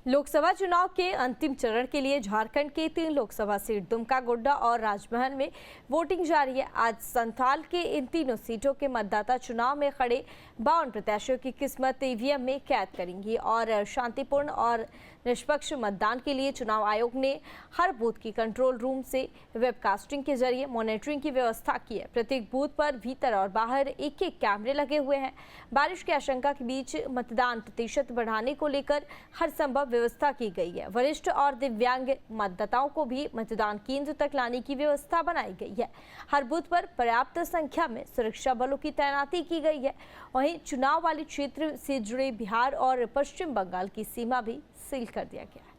लोकसभा चुनाव के अंतिम चरण के लिए झारखंड के 3 लोकसभा सीट दुमका, गोड्डा और राजमहल में वोटिंग जारी है। आज संथाल के इन तीनों सीटों के मतदाता चुनाव में खड़े 52 प्रत्याशियों की किस्मत ईवीएम में कैद करेंगी और शांतिपूर्ण और निष्पक्ष मतदान के लिए चुनाव आयोग ने हर बूथ की कंट्रोल रूम से वेबकास्टिंग के जरिए मॉनिटरिंग की व्यवस्था की है। प्रत्येक बूथ पर भीतर और बाहर एक-एक कैमरे लगे हुए हैं। बारिश की आशंका के बीच मतदान प्रतिशत बढ़ाने को लेकर हर संभव व्यवस्था की गई है। वरिष्ठ और दिव्यांग मतदाताओं को भी मतदान केंद्र तक लाने की व्यवस्था बनाई गई है। हर बूथ पर पर्याप्त संख्या में सुरक्षा बलों की तैनाती की गई है। वहीं चुनाव वाले क्षेत्र से जुड़े बिहार और पश्चिम बंगाल की सीमा भी सील कर दिया गया है।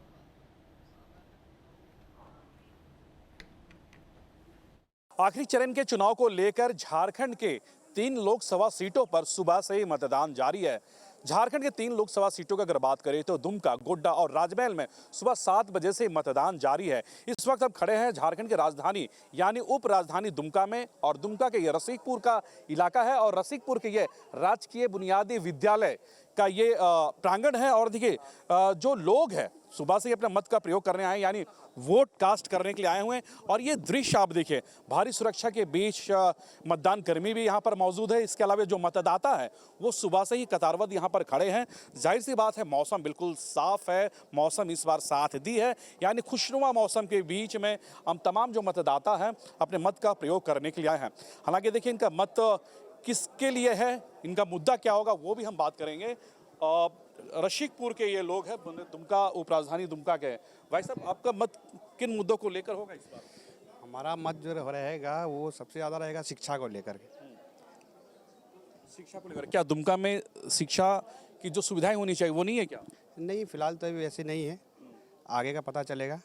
आखिरी चरण के चुनाव को लेकर झारखंड के 3 लोकसभा सीटों पर सुबह से ही मतदान जारी है। झारखंड के 3 लोकसभा सीटों की अगर बात करें तो दुमका, गोड्डा और राजमहल में सुबह 7 बजे से मतदान जारी है। इस वक्त अब खड़े हैं झारखंड की राजधानी यानी उप राजधानी दुमका में, और दुमका के ये रसिकपुर का इलाका है और रसिकपुर के ये राजकीय बुनियादी विद्यालय का ये प्रांगण है। और देखिए जो लोग हैं सुबह से ही अपने मत का प्रयोग करने आए, यानी वोट कास्ट करने के लिए आए हुए हैं। और ये दृश्य आप देखिए, भारी सुरक्षा के बीच मतदान कर्मी भी यहाँ पर मौजूद है। इसके अलावा जो मतदाता है वो सुबह से ही कतारबद्ध यहाँ पर खड़े हैं। जाहिर सी बात है मौसम बिल्कुल साफ है, मौसम इस बार साथ दी है, यानी खुशनुमा मौसम के बीच में हम तमाम जो मतदाता हैं अपने मत का प्रयोग करने के लिए आए हैं। हालांकि देखिए इनका मत किसके लिए है, इनका मुद्दा क्या होगा वो भी हम बात करेंगे। रसिकपुर के ये लोग हैं, दुमका उप राजधानी दुमका के। भाई साहब, आपका मत किन मुद्दों को लेकर होगा इस बार? हमारा मत जो रहेगा वो सबसे ज़्यादा रहेगा शिक्षा को लेकर के। शिक्षा को लेकर क्या दुमका में शिक्षा की जो सुविधाएं होनी चाहिए वो नहीं है क्या? नहीं, फिलहाल तो अभी ऐसे नहीं है, आगे का पता चलेगा।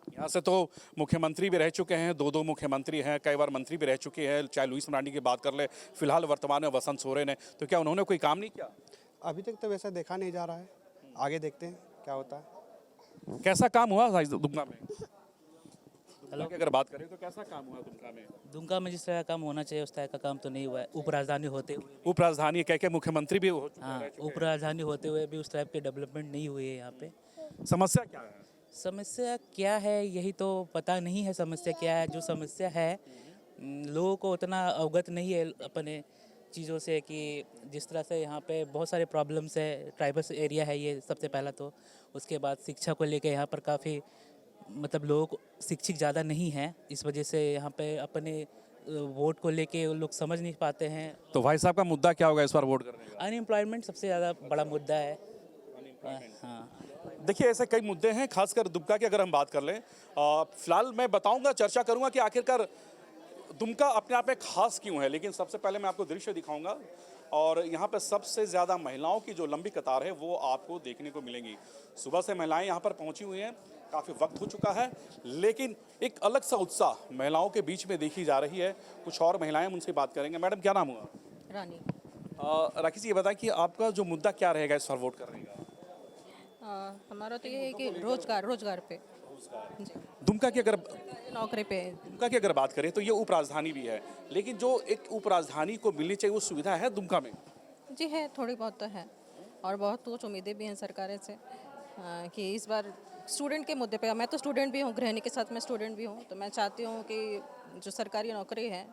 यहाँ से तो मुख्यमंत्री भी रह चुके हैं, 2 मुख्यमंत्री हैं, कई बार मंत्री भी रह चुके हैं, चाहे लुईस मरांडी की बात कर ले, फिलहाल वर्तमान में वसंत सोरेन है। तो क्या उन्होंने कोई काम नहीं किया? अभी तक तो वैसा देखा नहीं जा रहा है, आगे देखते हैं क्या होता है। कैसा काम हुआ दुमका में? दुमका की अगर बात करें तो कैसा काम हुआ दुमका में? दुमका में जिस तरह का काम होना चाहिए उस तरह का काम तो नहीं हुआ है। उप राजधानी होते हुए उप राजधानी कह मुख्यमंत्री भी हो चुके हाँ, उप राजधानी होते हुए भी उस टाइप के डेवलपमेंट नहीं हुई है यहाँ पे। समस्या क्या है? समस्या क्या है यही तो पता नहीं है। समस्या क्या है? जो समस्या है लोगों को उतना अवगत नहीं है अपने चीज़ों से कि जिस तरह से यहाँ पे बहुत सारे प्रॉब्लम्स है। ट्राइबल्स एरिया है ये सबसे पहला तो, उसके बाद शिक्षा को लेके यहाँ पर काफ़ी मतलब लोग शिक्षित ज़्यादा नहीं हैं। इस वजह से यहाँ पे अपने वोट को लेके लोग समझ नहीं पाते हैं। तो भाई साहब का मुद्दा क्या होगा इस बार वोट करने का? अनएम्प्लॉयमेंट सबसे ज़्यादा बड़ा मुद्दा है। हाँ, देखिए ऐसे कई मुद्दे हैं, खासकर दुमका की अगर हम बात कर लें। फिलहाल मैं बताऊंगा, चर्चा करूंगा कि आखिरकार दुमका अपने आप में खास क्यों है, लेकिन सबसे पहले मैं आपको दृश्य दिखाऊंगा। और यहाँ पर सबसे ज़्यादा महिलाओं की जो लंबी कतार है वो आपको देखने को मिलेंगी। सुबह से महिलाएं यहाँ पर पहुँची हुई हैं, काफ़ी वक्त हो चुका है, लेकिन एक अलग सा उत्साह महिलाओं के बीच में देखी जा रही है। कुछ और महिलाएं, उनसे बात करेंगे। मैडम क्या नाम हुआ? रानी। राखी जी, ये बताएं कि आपका जो मुद्दा क्या रहेगा इस बार वोट करने का? हमारा तो ये है कि रोजगार पे जी, दुमका की अगर नौकरी पे। दुमका की अगर बात करें तो ये उप राजधानी भी है, लेकिन जो एक उप राजधानी को मिलनी चाहिए वो सुविधा है दुमका में? जी है, थोड़ी बहुत तो है और बहुत कुछ उम्मीदें भी हैं सरकार से कि इस बार स्टूडेंट के मुद्दे पे, मैं तो स्टूडेंट भी हूँ, गृहिणी के साथ मैं स्टूडेंट भी हूँ, तो मैं चाहती हूँ कि जो सरकारी नौकरी है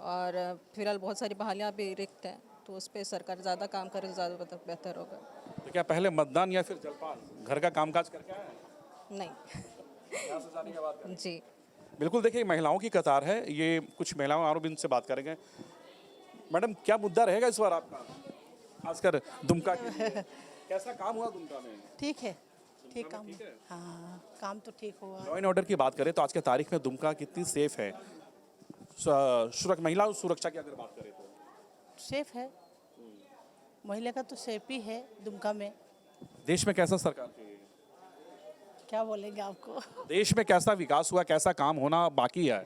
और फिलहाल बहुत सारी बहालियाँ भी रिक्त हैं, तो उस पर सरकार ज़्यादा काम करे तो ज़्यादा बेहतर होगा। तो क्या पहले मतदान या फिर जलपान, घर का कामकाज करके आए हैं? नहीं यहाँ से जाने के बाद करें? जी, बिल्कुल। देखिए महिलाओं की कतार है, ये कुछ महिलाओं और भी इनसे बात करेंगे। मैडम क्या मुद्दा रहेगा इस बार आपका, खासकर दुमका के लिए? कैसा काम हुआ दुमका में? ठीक है, ठीक काम। हाँ, काम तो ठीक हुआ। लॉ एंड ऑर्डर की बात करें तो आज के तारीख में दुमका कितनी सेफ है? महिला सुरक्षा की अगर बात करें तो सेफ है, महिला का तो सेफ ही है दुमका में। देश में कैसा सरकार चाहिए? क्या बोलेंगे आपको? देश में कैसा विकास हुआ, कैसा काम होना बाकी है?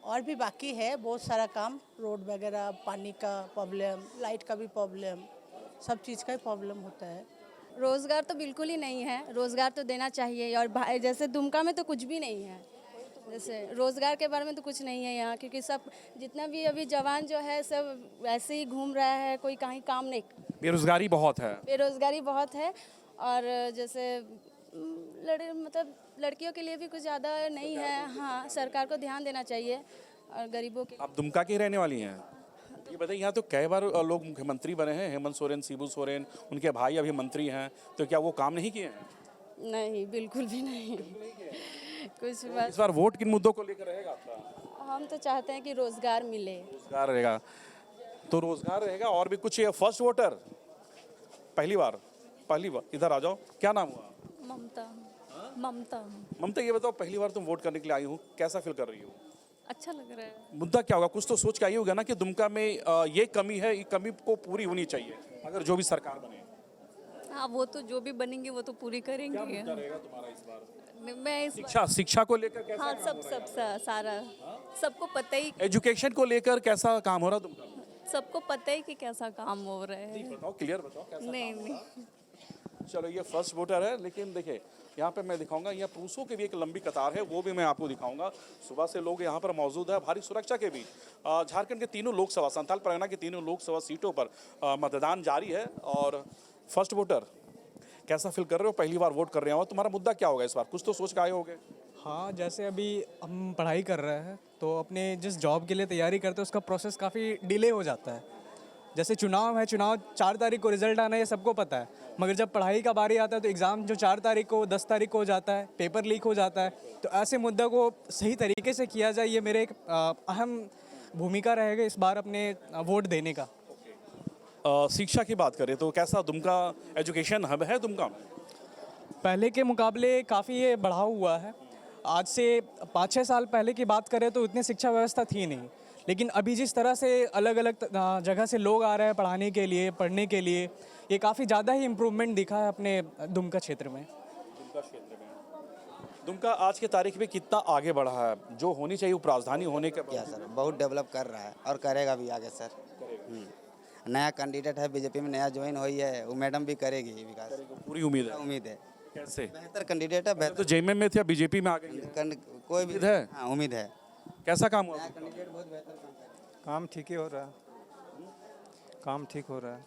और भी बाकी है बहुत सारा काम, रोड वगैरह, पानी का प्रॉब्लम, लाइट का भी प्रॉब्लम, सब चीज़ का ही प्रॉब्लम होता है। रोज़गार तो बिल्कुल ही नहीं है, रोज़गार तो देना चाहिए। और जैसे दुमका में तो कुछ भी नहीं है, जैसे रोज़गार के बारे में तो कुछ नहीं है यहाँ, क्योंकि सब जितना भी अभी जवान जो है सब ऐसे ही घूम रहा है, कोई कहीं काम नहीं। बेरोजगारी बहुत है। बेरोज़गारी बहुत है और जैसे मतलब लड़कियों के लिए भी कुछ ज़्यादा नहीं है। हाँ, सरकार को ध्यान देना चाहिए और गरीबों के। आप दुमका की रहने वाली हैं। ये बताइए, यहाँ तो कई बार लोग मुख्यमंत्री बने हैं, हेमंत सोरेन, शिबू सोरेन, उनके भाई अभी मंत्री हैं, तो क्या वो काम नहीं किए हैं? नहीं, बिल्कुल भी नहीं। कुछ इस बस बार वोट किन मुद्दों को लेकर रहेगा आपका? हम तो चाहते हैं कि रोज़गार मिले। रोजगार रहेगा, तो रोजगार रहेगा। और भी कुछ? फर्स्ट वोटर, पहली बार इधर आ जाओ। क्या नाम हुआ? ममता। ममता। ममता, ये बताओ, पहली बार तुम वोट करने के लिए आई हो, कैसा फील कर रही हो? अच्छा लग रहा है। मुद्दा क्या होगा? कुछ तो सोच के आई होगा ना कि दुमका में ये कमी है, ये कमी को पूरी होनी चाहिए अगर जो भी सरकार बने। हाँ, वो तो जो भी बनेंगे वो तो पूरी करेंगे। रहेगा तुम्हारा इस बार? मैं इस शिक्षा को लेकर कैसा हाँ, काम हो रहा है? सारा सबको पता ही एजुकेशन को लेकर कैसा काम हो रहा है दुमका में? सबको पता ही कि कैसा काम हो रहा है। बताओ, क्लियर बताओ कैसा नहीं काम हो नहीं रहा है? चलो, ये फर्स्ट वोटर है, लेकिन देखिए यहाँ पे मैं दिखाऊंगा, यहाँ पुरुषों की भी एक लंबी कतार है, वो भी मैं आपको दिखाऊंगा। सुबह से लोग यहाँ पर मौजूद है, भारी सुरक्षा के बीच। झारखंड के तीनों लोकसभा, संथाल परगना की तीनों लोकसभा सीटों पर मतदान जारी है। और फर्स्ट वोटर, कैसा फील कर रहे हो? पहली बार वोट कर रहे हो, तुम्हारा मुद्दा क्या होगा इस बार? कुछ तो सोच के आए होगे। हाँ, जैसे अभी हम पढ़ाई कर रहे हैं तो अपने जिस जॉब के लिए तैयारी करते हैं उसका प्रोसेस काफ़ी डिले हो जाता है। जैसे चुनाव है, चुनाव 4 तारीख को रिजल्ट आना है, ये सबको पता है, मगर जब पढ़ाई का बारी आता है तो एग्ज़ाम जो 4 तारीख को 10 तारीख को हो जाता है, पेपर लीक हो जाता है। तो ऐसे मुद्दे को सही तरीके से किया जाए, ये मेरे एक अहम भूमिका रहेगा इस बार अपने वोट देने का। शिक्षा की बात करें तो कैसा दुमका एजुकेशन हब है दुमका में? पहले के मुकाबले काफ़ी ये बढ़ा हुआ है। आज से 5-6 साल पहले की बात करें तो उतनी शिक्षा व्यवस्था थी नहीं, लेकिन अभी जिस तरह से अलग अलग जगह से लोग आ रहे हैं पढ़ाने के लिए, पढ़ने के लिए, ये काफ़ी ज़्यादा ही इम्प्रूवमेंट दिखा है अपने दुमका क्षेत्र में। दुमका आज के तारीख में कितना आगे बढ़ा है? जो होनी चाहिए उपराजधानी होने के क्या सर, बहुत डेवलप कर रहा है और करेगा भी आगे सर। नया कैंडिडेट है बीजेपी में, नया ज्वाइन हुई है, वो मैडम भी करेगी विकास, पूरी उम्मीद है। उम्मीद है। कैसे? बेहतर कैंडिडेट है, तो बेहतर जेएमएम में थे, अब बीजेपी में आ गई है। कोई भी उम्मीद है? हाँ, उम्मीद है। कैसा काम हुआ? कैंडिडेट बहुत बेहतर काम कर रहा है। काम ठीक ही हो रहा है, काम ठीक हो रहा है।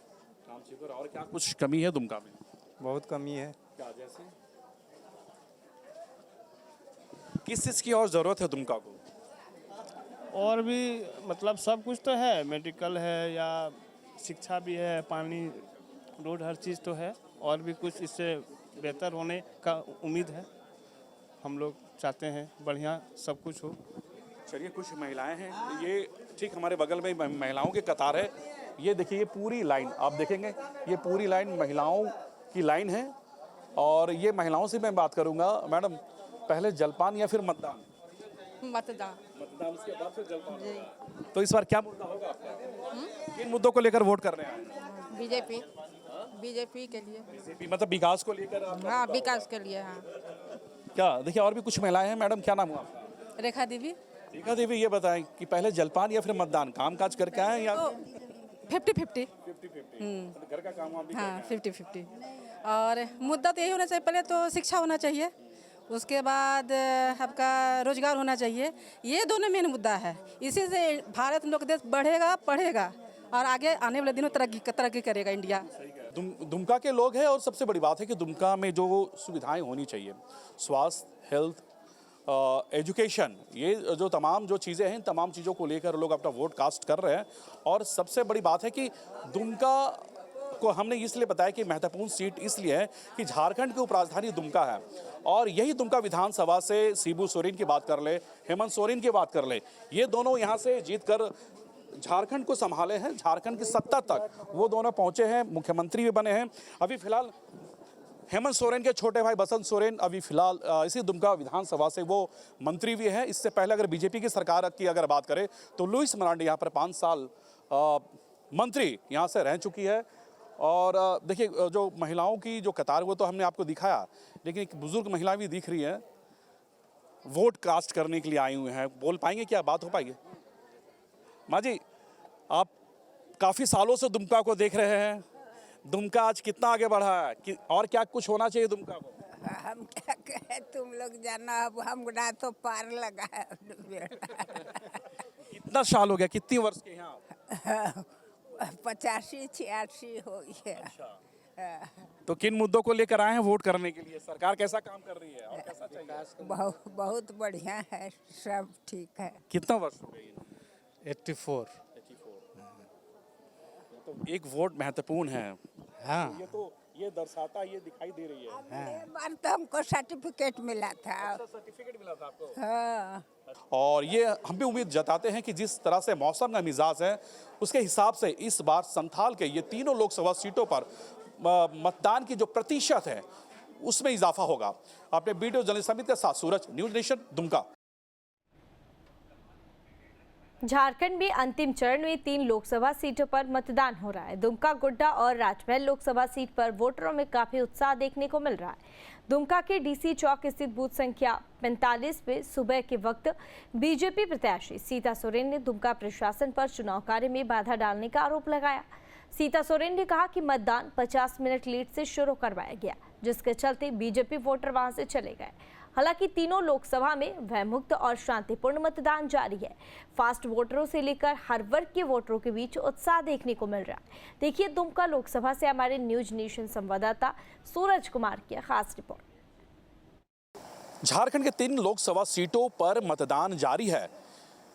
काम ठीक हो रहा है। और क्या कुछ कमी है दुमका में? बहुत कमी है। क्या जैसे? किस चीज़ की और ज़रूरत है दुमका को? और भी मतलब सब कुछ तो है, मेडिकल है या शिक्षा भी है, पानी, रोड, हर चीज़ तो है। और भी कुछ इससे बेहतर होने का उम्मीद है। हम लोग चाहते हैं बढ़िया सब कुछ हो। चलिए, कुछ महिलाएं हैं, ये ठीक हमारे बगल में महिलाओं की कतार है। ये देखिए, ये पूरी लाइन आप देखेंगे, ये पूरी लाइन महिलाओं की लाइन है। और ये महिलाओं से मैं बात करूंगा। मैडम, पहले जलपान या फिर मतदान? मतदान उसके बाद फिर जलपान। तो इस बार क्या मुद्दा होगा आपका? किन मुद्दों को लेकर वोट कर रहे हैं? बीजेपी के लिए। बीजेपी मतलब विकास को लेकर? हाँ, विकास के लिए। हाँ। क्या देखिए, और भी कुछ महिलाएं हैं। मैडम, क्या नाम हुआ आपका? रेखा देवी। रेखा देवी, ये बताएं कि पहले जलपान या फिर मतदान, काम काज करके आए हैं या 50-50। 50-50? घर का काम आप भी हाँ, 50-50। और मुद्दा तो यही होना चाहिए, पहले तो शिक्षा होना चाहिए, उसके बाद आपका रोजगार होना चाहिए। ये दोनों मेन मुद्दा है। इसी से भारत लोग देश बढ़ेगा, पढ़ेगा और आगे आने वाले दिनों तरक्की करेगा इंडिया। दुमका के लोग हैं। और सबसे बड़ी बात है कि दुमका में जो सुविधाएं होनी चाहिए, स्वास्थ्य, हेल्थ, एजुकेशन, ये जो तमाम जो चीज़ें हैं, तमाम चीज़ों को लेकर लोग अपना वोट कास्ट कर रहे हैं। और सबसे बड़ी बात है कि दुमका को हमने इसलिए बताया कि महत्वपूर्ण सीट इसलिए है कि झारखंड की उपराजधानी दुमका है। और यही दुमका विधानसभा से शिबू सोरेन की बात कर ले, हेमंत सोरेन की बात कर ले, ये दोनों यहाँ से जीतकर झारखंड को संभाले हैं। झारखंड की सत्ता तक वो दोनों पहुंचे हैं, मुख्यमंत्री भी बने हैं। अभी फिलहाल हेमंत सोरेन के छोटे भाई बसंत सोरेन अभी फिलहाल इसी दुमका विधानसभा से वो मंत्री भी हैं। इससे पहले अगर बीजेपी की सरकार की अगर बात करें तो लुइस मरांडी यहाँ पर 5 साल मंत्री यहाँ से रह चुकी है। और देखिए, जो महिलाओं की जो कतार, वो तो हमने आपको दिखाया, लेकिन एक बुजुर्ग महिला भी दिख रही है, वोट कास्ट करने के लिए आई हुई हैं। बोल पाएंगे क्या? बात हो पाएगी? माँ जी, आप काफ़ी सालों से दुमका को देख रहे हैं, दुमका आज कितना आगे बढ़ा है और क्या कुछ होना चाहिए दुमका को? हम क्या कहें, तुम लोग जाना। अब हम तो पार लगा है। कितना साल हो गया, कितनी वर्ष के हैं आप? 85-86 हो गया। तो किन मुद्दों को लेकर आए हैं वोट करने के लिए? सरकार कैसा काम कर रही है और कैसा चाहिए? बहुत बढ़िया है, सब ठीक है। कितना वर्ष हो गई? 84। तो एक वोट महत्वपूर्ण है। हाँ ये दर्शाता, ये दिखाई दे रही है। एक बार तो हमको सर्टिफिकेट मिला था। सर्टिफिकेट मिला था आपको? हाँ। और ये हम भी उम्मीद जताते हैं कि जिस तरह से मौसम का मिजाज है उसके हिसाब से इस बार संथाल के ये तीनों लोकसभा सीटों पर मतदान की जो प्रतिशत है उसमें इजाफा होगा। अपने वीडियो जर्नलिस्ट समिति के साथ सूरज, न्यूज नेशन, दुमका। झारखंड में अंतिम चरण में 3 लोकसभा सीटों पर मतदान हो रहा है। दुमका, गोड्डा और राजमहल लोकसभा सीट पर वोटरों में काफी उत्साह देखने को मिल रहा है। दुमका के डीसी चौक स्थित बूथ संख्या 45 में सुबह के वक्त बीजेपी प्रत्याशी सीता सोरेन ने दुमका प्रशासन पर चुनाव कार्य में बाधा डालने का आरोप लगाया। सीता सोरेन ने कहा कि मतदान 50 मिनट लेट से शुरू करवाया गया, जिसके चलते बीजेपी वोटर वहां से चले गए। हालांकि तीनों लोकसभा में भयमुक्त और शांतिपूर्ण मतदान जारी है। फास्ट वोटरों से लेकर हर वर्ग के वोटरों के बीच उत्साह देखने को मिल रहा है। देखिए दुमका लोकसभा से हमारे न्यूज नेशन संवाददाता सूरज कुमार की खास रिपोर्ट। झारखंड के 3 लोकसभा सीटों पर मतदान जारी है।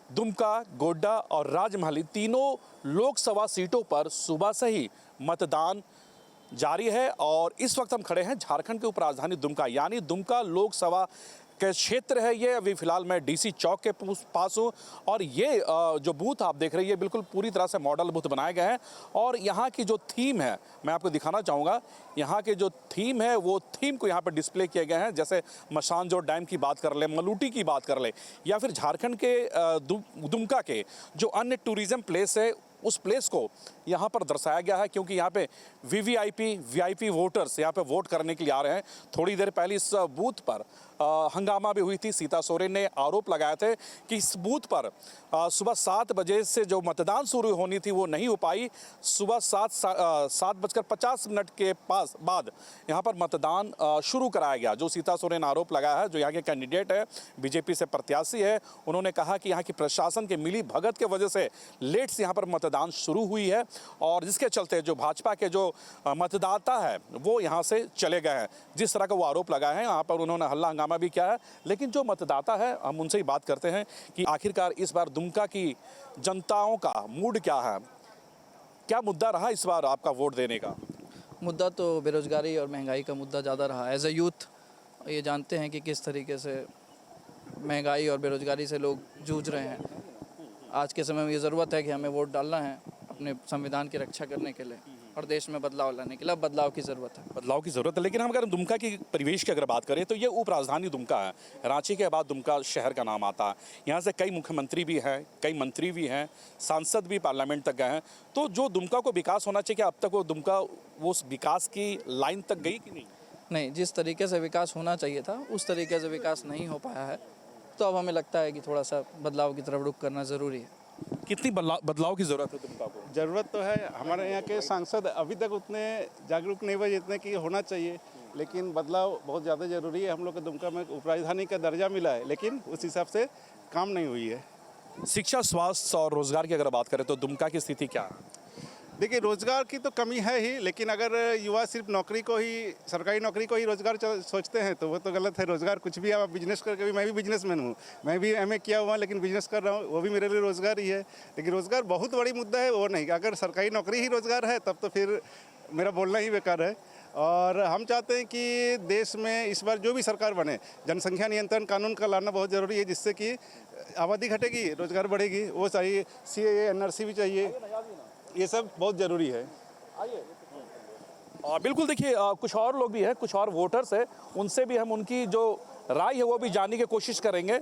दुमका, गोड्डा और राजमहल तीनों लोकसभा सीटों पर सुबह से ही मतदान जारी है। और इस वक्त हम खड़े हैं झारखंड के उपराजधानी दुमका, यानी दुमका लोकसभा के क्षेत्र है ये। अभी फिलहाल मैं डीसी चौक के पास हूँ और ये जो बूथ आप देख रहे हैं ये बिल्कुल पूरी तरह से मॉडल बूथ बनाए गए हैं। और यहाँ की जो थीम है मैं आपको दिखाना चाहूँगा। यहाँ के जो थीम है वो थीम को यहाँ पर डिस्प्ले किए गए हैं। जैसे मशानजोर डैम की बात कर ले, मलूटी की बात कर ले, या फिर झारखंड के दुमका के जो अन्य टूरिज्म प्लेस है उस प्लेस को यहाँ पर दर्शाया गया है। क्योंकि यहाँ पे वीआईपी वोटर्स यहाँ पे वोट करने के लिए आ रहे हैं। थोड़ी देर पहले इस बूथ पर हंगामा भी हुई थी। सीता सोरेन ने आरोप लगाए थे कि इस बूथ पर सुबह 7 बजे से जो मतदान शुरू होनी थी वो नहीं हो पाई। सुबह 7:50 के बाद यहाँ पर मतदान शुरू कराया गया। जो सीता सोरेन आरोप लगाया है, जो यहाँ के कैंडिडेट है, बीजेपी से प्रत्याशी है, उन्होंने कहा कि यहाँ की प्रशासन के मिली भगत के वजह से लेट से यहाँ पर मतदान शुरू हुई है और जिसके चलते जो भाजपा के जो मतदाता है वो यहाँ से चले गए हैं। जिस तरह का वो आरोप लगाए हैं, यहाँ पर उन्होंने हल्ला हंगामा भी किया है। लेकिन जो मतदाता है हम उनसे ही बात करते हैं कि आखिरकार इस बार दुमका की जनताओं का मूड क्या है, क्या मुद्दा रहा इस बार आपका वोट देने का? मुद्दा तो बेरोजगारी और महंगाई का मुद्दा ज़्यादा रहा। एज ए यूथ ये जानते हैं कि किस तरीके से महंगाई और बेरोजगारी से लोग जूझ रहे हैं। आज के समय में ये ज़रूरत है कि हमें वोट डालना है अपने संविधान की रक्षा करने के लिए और देश में बदलाव लाने के लिए। बदलाव की ज़रूरत है। बदलाव की ज़रूरत है। लेकिन हम अगर दुमका की परिवेश की अगर बात करें तो ये उपराजधानी दुमका है। रांची के बाद दुमका शहर का नाम आता है। यहाँ से कई मुख्यमंत्री भी हैं, कई मंत्री भी हैं, सांसद भी पार्लियामेंट तक गए हैं। तो जो दुमका को विकास होना चाहिए, अब तक वो दुमका वो उस विकास की लाइन तक गई कि नहीं? नहीं, जिस तरीके से विकास होना चाहिए था उस तरीके से विकास नहीं हो पाया है। तो अब हमें लगता है कि थोड़ा सा बदलाव की तरफ रुख करना ज़रूरी है। कितनी बदलाव की ज़रूरत है दुमका को? ज़रूरत तो है। हमारे यहाँ के सांसद अभी तक उतने जागरूक नहीं हुए जितने कि होना चाहिए, लेकिन बदलाव बहुत ज़्यादा ज़रूरी है। हम लोग को दुमका में उपराजधानी का दर्जा मिला है, लेकिन उस हिसाब से काम नहीं हुई है। शिक्षा, स्वास्थ्य और रोजगार की अगर बात करें तो दुमका की स्थिति क्या है? देखिए, रोज़गार की तो कमी है ही, लेकिन अगर युवा सिर्फ नौकरी को ही, सरकारी नौकरी को ही रोज़गार सोचते हैं तो वो तो गलत है। रोज़गार कुछ भी, आप बिजनेस करके भी, मैं भी बिजनेसमैन हूँ, मैं भी एमए किया हुआ लेकिन बिजनेस कर रहा हूँ, वो भी मेरे लिए रोज़गार ही है। लेकिन रोज़गार बहुत बड़ी मुद्दा है, वो नहीं। अगर सरकारी नौकरी ही रोज़गार है तब तो फिर मेरा बोलना ही बेकार है। और हम चाहते हैं कि देश में इस बार जो भी सरकार बने, जनसंख्या नियंत्रण कानून का लाना बहुत ज़रूरी है, जिससे कि आबादी घटेगी, रोज़गार बढ़ेगी। वो चाहिए, CAA NRC भी चाहिए, ये सब बहुत ज़रूरी है। बिल्कुल। देखिए, कुछ और लोग भी हैं, कुछ और वोटर्स हैं, उनसे भी हम उनकी जो राय है वो भी जानने की कोशिश करेंगे।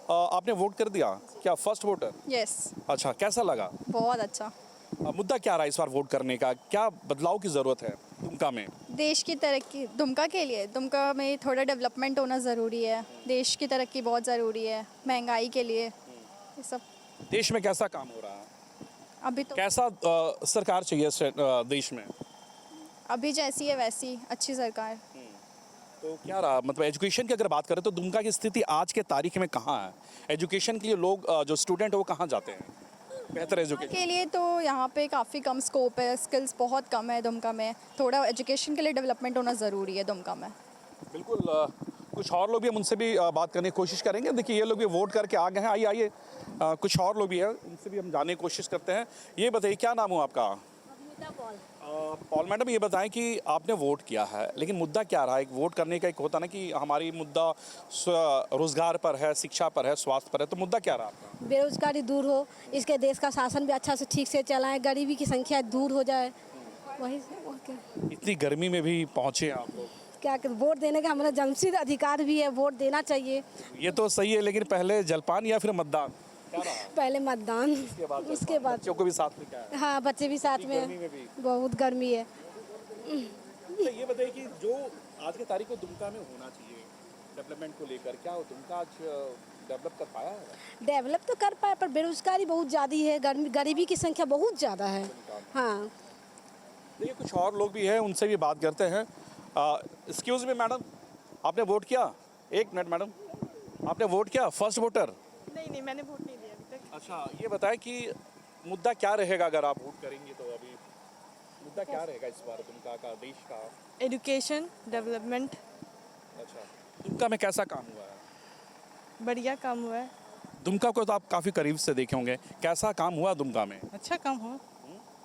आपने वोट कर दिया क्या? First voter? यस। अच्छा, कैसा लगा? बहुत अच्छा। मुद्दा क्या रहा इस बार वोट करने का? क्या बदलाव की ज़रूरत है दुमका में? देश की तरक्की, दुमका के लिए, दुमका में थोड़ा डेवलपमेंट होना ज़रूरी है। देश की तरक्की बहुत ज़रूरी है, महंगाई के लिए, ये सब। देश में कैसा काम हो रहा है अभी तो? कैसा सरकार चाहिए देश में? अभी जैसी है वैसी अच्छी सरकार। तो क्या रहा, मतलब एजुकेशन की अगर बात करें तो दुमका की स्थिति आज के तारीख में कहाँ है? एजुकेशन के लिए लोग जो स्टूडेंट है वो कहाँ जाते हैं? बेहतर एजुकेशन के लिए तो यहाँ पे काफ़ी कम स्कोप है, स्किल्स बहुत कम है दुमका में। थोड़ा एजुकेशन के लिए डेवलपमेंट होना ज़रूरी है दुमका में। बिल्कुल। कुछ और लोग भी हम उनसे भी बात करने की कोशिश करेंगे। देखिए ये लोग भी वोट करके आ गए हैं। आइए आइए, कुछ और लोग भी हैं, उनसे भी हम जानने की कोशिश करते हैं। ये बताइए क्या नाम हो आपका? पॉल मैडम, ये बताएं कि आपने वोट किया है, लेकिन मुद्दा क्या रहा है? एक वोट करने का एक होता ना कि हमारी मुद्दा रोजगार पर है, शिक्षा पर है, स्वास्थ्य पर है, तो मुद्दा क्या रहा आपका? बेरोजगारी दूर हो, इसके देश का शासन भी अच्छा से ठीक से चलाएं, गरीबी की संख्या दूर हो जाए, वही से। इतनी गर्मी में भी पहुंचे आप लोग, क्या वोट देने का हमारा जन्मसिद्ध अधिकार भी है, वोट देना चाहिए। ये तो सही है, लेकिन पहले जलपान या फिर मतदान? पहले मतदान, उसके बाद बच्चों को भी साथ में क्या है? हाँ, बच्चे भी साथ में, बहुत गर्मी है। तो ये बताइए कि जो आज की तारीख को दुमका में होना चाहिए डेवलपमेंट को लेकर, क्या हो दुमका आज डेवलप कर पाया है? डेवलप तो कर पाया, पर बेरोजगारी बहुत ज़्यादा है, गरीबी की संख्या बहुत ज़्यादा है। हाँ, देखिए कुछ और लोग भी हैं, उनसे भी बात करते हैं। एक्सक्यूज मी मैडम, आपने वोट किया? एक मिनट मैडम, आपने वोट किया? First voter? नहीं, मैंने वोट नहीं दिया अभी तक। अच्छा, ये बताएं कि मुद्दा क्या रहेगा अगर आप वोट करेंगे तो? अभी मुद्दा क्या रहेगा इस बार दुमका का, देश का? Education, development. अच्छा, दुमका में कैसा काम हुआ है? बढ़िया काम हुआ है। दुमका को तो आप काफ़ी करीब से देखे होंगे, कैसा काम हुआ दुमका में? अच्छा काम हुआ,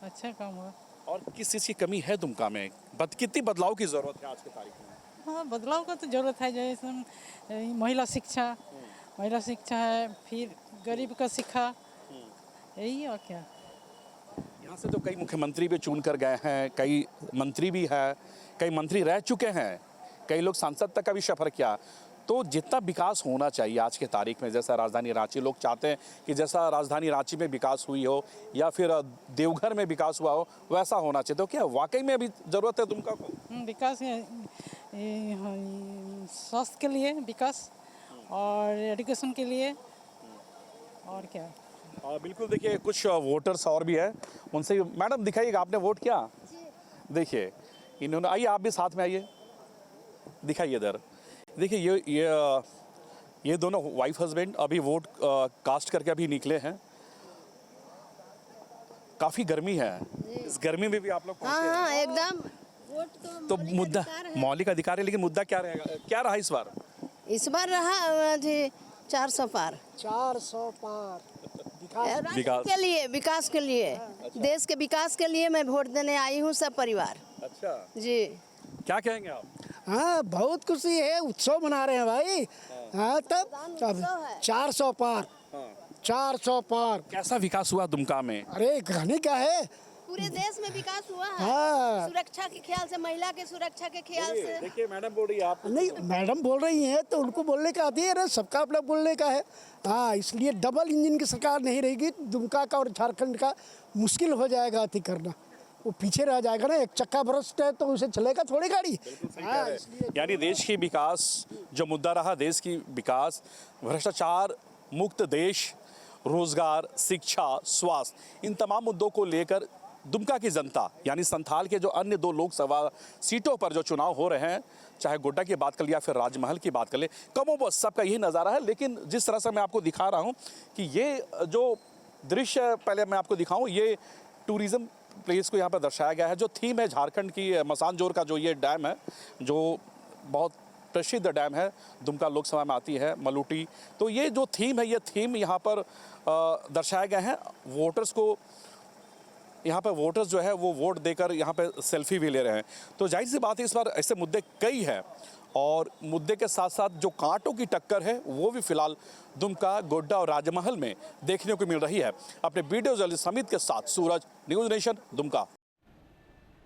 अच्छा काम हुआ। और किस चीज़ की कमी है दुमका में? कितनी बदलाव की ज़रूरत है आज की तारीख में? हाँ, बदलाव का तो ज़रूरत है, जैसे महिला शिक्षा है, फिर गरीब का शिक्षा, यही और क्या। यहाँ से तो कई मुख्यमंत्री भी चुन कर गए हैं, कई मंत्री भी है, कई मंत्री रह चुके हैं, कई लोग सांसद तक का भी सफर किया। तो जितना विकास होना चाहिए आज के तारीख में, जैसा राजधानी रांची, लोग चाहते हैं कि जैसा राजधानी रांची में विकास हुई हो या फिर देवघर में विकास हुआ हो, वैसा होना चाहिए। तो क्या वाकई में अभी ज़रूरत है दुमका को? विकास स्वास्थ्य के लिए विकास और एजुकेशन के लिए, और क्या। बिल्कुल। देखिए कुछ वोटर्स और भी है, उनसे मैडम दिखाइएगा, आपने वोट किया? देखिए इन्होंने, आइए आप भी साथ में आइए, दिखाइए इधर। देखिए ये दोनों वाइफ हस्बैंड अभी वोट कास्ट करके अभी निकले हैं। काफ़ी गर्मी है, इस गर्मी में भी आप लोग पहुंचे हैं। हाँ, एकदम। वोट तो मुद्दा मौलिक अधिकार है, लेकिन मुद्दा क्या रहेगा, क्या रहा इस बार? इस बार रहा 400 पार, 400 पार विकास के लिए, विकास के लिए। अच्छा। देश के विकास के लिए मैं वोट देने आई हूँ, सब परिवार। अच्छा जी, क्या कहेंगे आप? हाँ, बहुत खुशी है, उत्सव मना रहे हैं भाई। हाँ, तब 400 पार, 400 पार। कैसा विकास हुआ दुमका में? अरे कहने क्या है, पूरे देश में विकास हुआ है। हाँ, सुरक्षा के ख्याल से, महिला के सुरक्षा के ख्याल से। देखिए मैडम बोल रही है, आप नहीं मैडम बोल रही हैं तो उनको बोलने का आती है, अरे सबका अपना बोलने का है। हाँ, इसलिए डबल इंजन की सरकार नहीं रहेगी, दुमका का और झारखंड का मुश्किल हो जाएगा अति करना, वो पीछे रह जाएगा ना। एक चक्का भ्रष्ट है तो उसे चलेगा थोड़ी गाड़ी। हाँ, यानी देश की विकास जो मुद्दा रहा, देश की विकास, भ्रष्टाचार मुक्त देश, रोजगार, शिक्षा, स्वास्थ्य, इन तमाम मुद्दों को लेकर दुमका की जनता यानी संथाल के जो अन्य 2 लोकसभा सीटों पर जो चुनाव हो रहे हैं, चाहे गोड्डा की बात कर लिया फिर राजमहल की बात कर ले, कमोबेश सबका यही नज़ारा है। लेकिन जिस तरह से मैं आपको दिखा रहा हूँ कि ये जो दृश्य पहले मैं आपको दिखाऊँ, ये टूरिज़्म प्लेस को यहाँ पर दर्शाया गया है। जो थीम है झारखंड की, मसानजोर का जो ये डैम है, जो बहुत प्रसिद्ध डैम है, दुमका लोकसभा में आती है, मलूटी। तो ये जो थीम है, ये थीम यहाँ पर दर्शाए गए हैं। वोटर्स को यहाँ पर वोटर्स जो है वो वोट देकर यहाँ पे सेल्फी भी ले रहे हैं। तो जाहिर सी बात है, इस बार ऐसे मुद्दे कई हैं और मुद्दे के साथ साथ जो कांटों की टक्कर है वो भी फिलहाल दुमका, गोड्डा और राजमहल में देखने को मिल रही है। अपने वीडियो जर्नलिस्ट समित के साथ सूरज, न्यूज़ नेशन, दुमका।